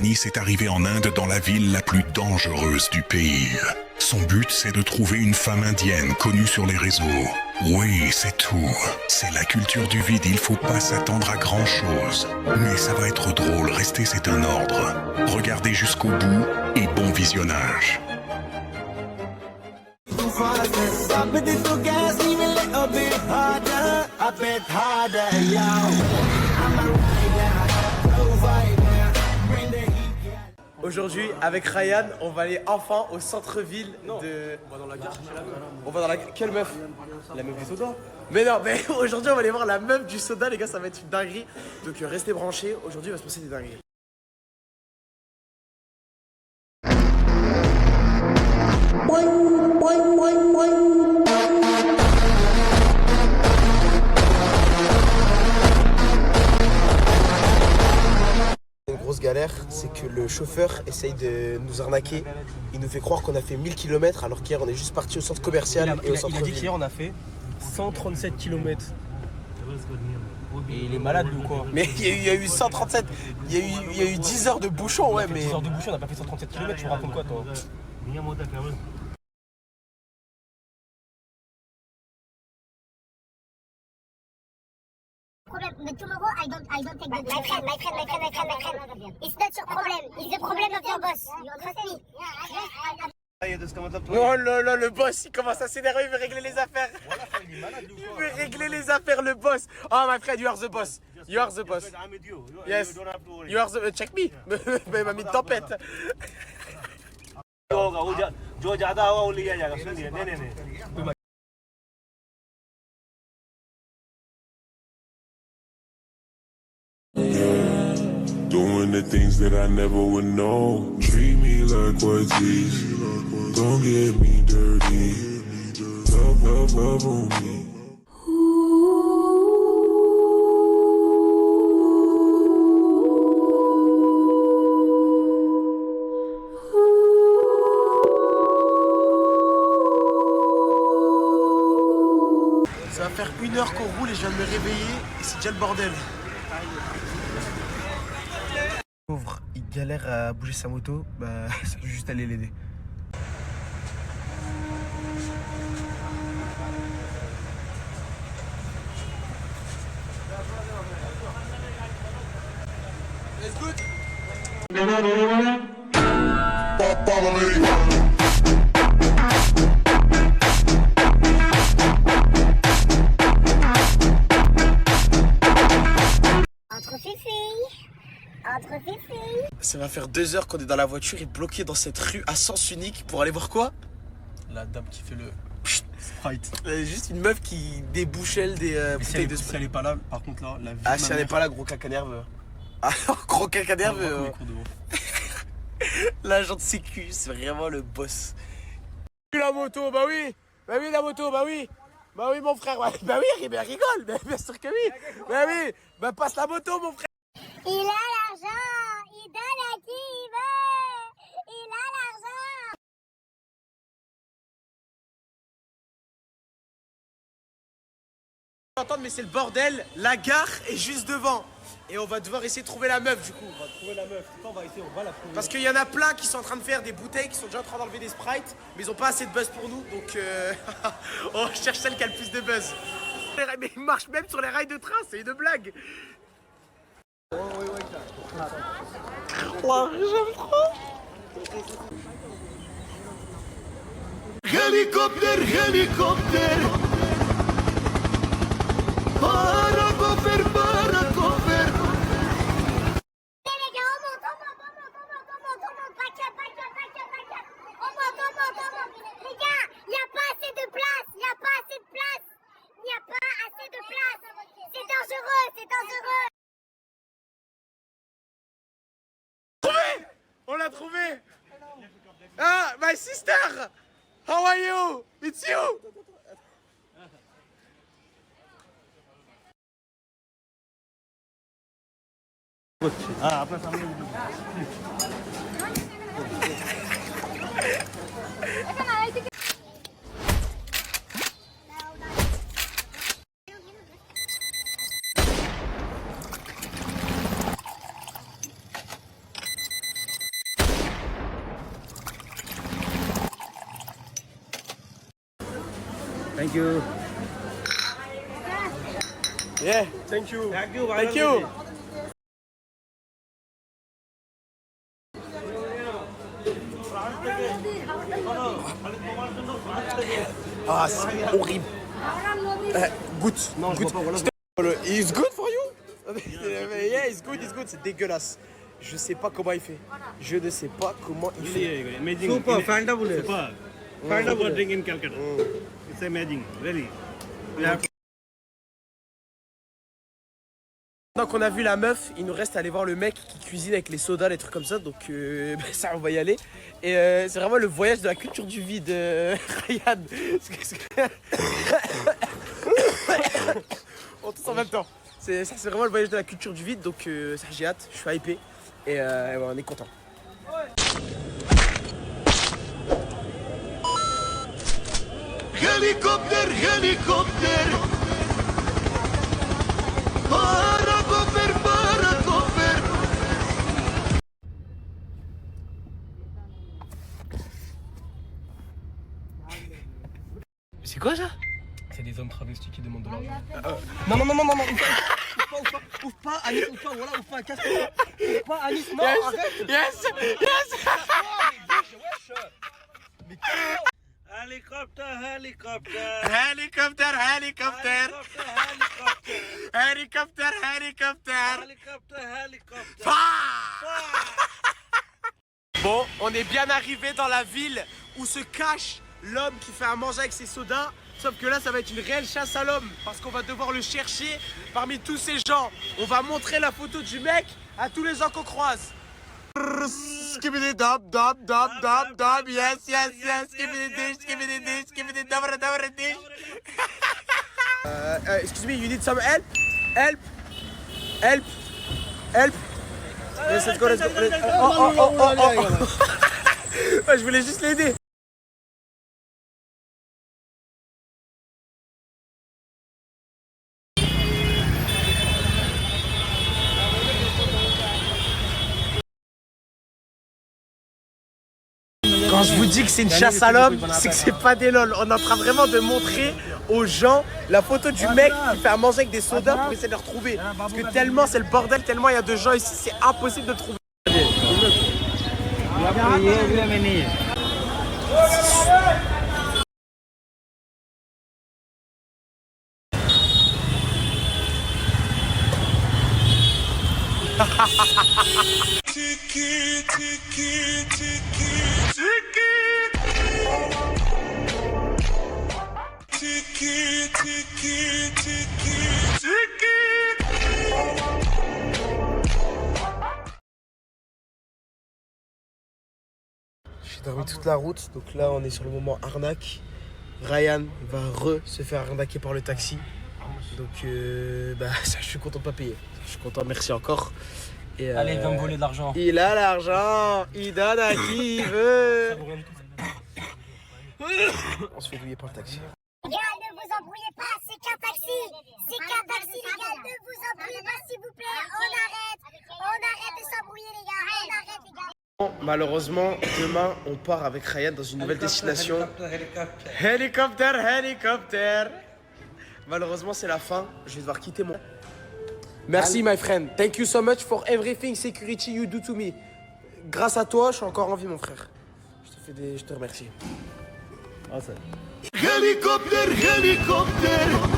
Anis est arrivé en Inde dans la ville la plus dangereuse du pays. Son but, c'est de trouver une femme indienne connue sur les réseaux. Oui, c'est tout. C'est la culture du vide, il faut pas s'attendre à grand chose. Mais ça va être drôle, rester c'est un ordre. Regardez jusqu'au bout et bon visionnage. Aujourd'hui, avec Ryan, on va aller enfin au centre-ville de... On va dans la gare. On va dans la... Quelle meuf? La meuf du soda? Mais non, mais aujourd'hui, on va aller voir la meuf du soda, les gars, ça va être une dinguerie. Donc restez branchés, aujourd'hui, il va se passer des dingueries. Une grosse galère, c'est que le chauffeur essaye de nous arnaquer. Il nous fait croire qu'on a fait 1000 km alors qu'hier on est juste parti au centre commercial et au centre-ville. Il a dit qu'hier on a fait 137 km. Et il est malade ou quoi? Mais il y a eu 137, il y a eu 10 heures de bouchon, ouais, mais... 10 heures de bouchon, on n'a pas fait 137 km, tu racontes quoi toi? But tomorrow I don't take the my friend. It's not your problem. It's the problem of your boss. You understand me? Oh là là, le boss, il commence à s'énerver, il veut régler les affaires. Il veut régler les affaires, le boss. Oh, my friend, you are the boss. You are the boss. Yes. You are the... Check me. Mais il m'a mis de tempête. Doing the things that I never would know. Treat me like what's easy. Don't get me dirty. Love on me. Ça va faire 1 heure qu'on roule et je viens de me réveiller et c'est déjà le bordel. Pauvre, il galère à bouger sa moto, bah ça peut juste aller l'aider. Let's go. Entre fifi. Ça va faire 2 heures qu'on est dans la voiture et bloqué dans cette rue à sens unique pour aller voir quoi? La dame qui fait le Sprite. Juste une meuf qui débouchelle des bouteilles de Si Sprite. elle est pas là, par contre là, la vie. Ah, si elle n'est pas là, gros caca nerveux. Ah, gros caca nerveux. L'agent de sécu, c'est vraiment le boss. La moto, bah oui. Bah oui, la moto, bah oui. Bah oui, mon frère. Bah oui, mais rigole. Mais bien sûr que oui. Bah oui. Bah passe la moto, mon frère. Il a l'argent. Il donne à qui il veut. Il a l'argent. Entendre, mais c'est le bordel. La gare est juste devant. Et on va devoir essayer de trouver la meuf du coup. On va trouver la meuf. On va essayer, on va la trouver. Parce qu'il y en a plein qui sont en train de faire des bouteilles, qui sont déjà en train d'enlever des sprites, mais ils ont pas assez de buzz pour nous, donc on cherche celle qui a le plus de buzz. Mais ils marchent même sur les rails de train, c'est une blague. Oh, j'aime trop. Hélicoptère. Paracofer. Les gars, on monte. Back up. On monte. Les gars, il n'y a pas assez de place. C'est dangereux. Trouvé. On l'a trouvé. Ah, my sister. How are you? It's you. Ah, après ça Thank you. Yeah. Thank you. Thank you. Ah, c'est horrible. Goûte. Non, je goûte. vois pas, voilà. It's good for you? Yeah, it's good. C'est dégueulasse. Je sais pas comment il fait. Je ne sais pas comment il fait. Amazing. Super, fantabulous. Super. Fabulous drink in Calcutta. It's amazing, really. You have to Maintenant qu'on a vu la meuf, il nous reste à aller voir le mec qui cuisine avec les sodas, les trucs comme ça. Donc ça, on va y aller. Et c'est vraiment le voyage de la culture du vide, Ryan. On tous en même temps. C'est vraiment le voyage de la culture du vide. Donc ça, j'ai hâte, je suis hypé. Et on est content. Helicopter, helicopter. Paracofer, paracofer. C'est quoi ça? C'est des hommes travestis qui demandent de l'argent. Non, ouvre pas, Anis, ouvre pas, voilà, ouvre pas, casse-toi. Ouvre pas, Anis, non, arrête. Yes. helicopter, helicopter. Helicopter. Helicopter, Helicopter. helicopter, helicopter. Bon, on est bien arrivé dans la ville où se cache l'homme qui fait à manger avec ses sodas. Sauf que là, ça va être une réelle chasse à l'homme parce qu'on va devoir le chercher parmi tous ces gens. On va montrer la photo du mec à tous les gens qu'on croise. Skibidi dub, yes, skibidi dish, dabra dish. Excuse me, you need some help? Help. Yes, let's go. Ouais, je voulais juste l'aider. Quand je vous dis que c'est une chasse à l'homme, c'est que c'est pas des lol. On est en train vraiment de montrer aux gens la photo du mec qui fait à manger avec des sodas pour essayer de le retrouver. Parce que tellement c'est le bordel, tellement il y a de gens ici, c'est impossible de le trouver. J'ai dormi toute la route, donc là on est sur le moment arnaque. Ryan va se faire arnaquer par le taxi. Donc ça, je suis content de pas payer. Je suis content, merci encore. Et, Allez, il va me voler de l'argent. Il a l'argent, il donne à qui il veut. On se fait douiller par le taxi. Les gars, ne vous embrouillez pas, c'est qu'un taxi. C'est qu'un taxi, les gars, ne vous embrouillez pas, s'il vous plaît. On arrête de s'embrouiller, les gars. On arrête, les gars. Malheureusement, demain, on part avec Ryan dans une nouvelle destination. Helicopter. Malheureusement, c'est la fin. Je vais devoir quitter mon... Merci, my friend. Thank you so much for everything security you do to me. Grâce à toi, je suis encore en vie, mon frère. Je te remercie. Helicopter, helicopter.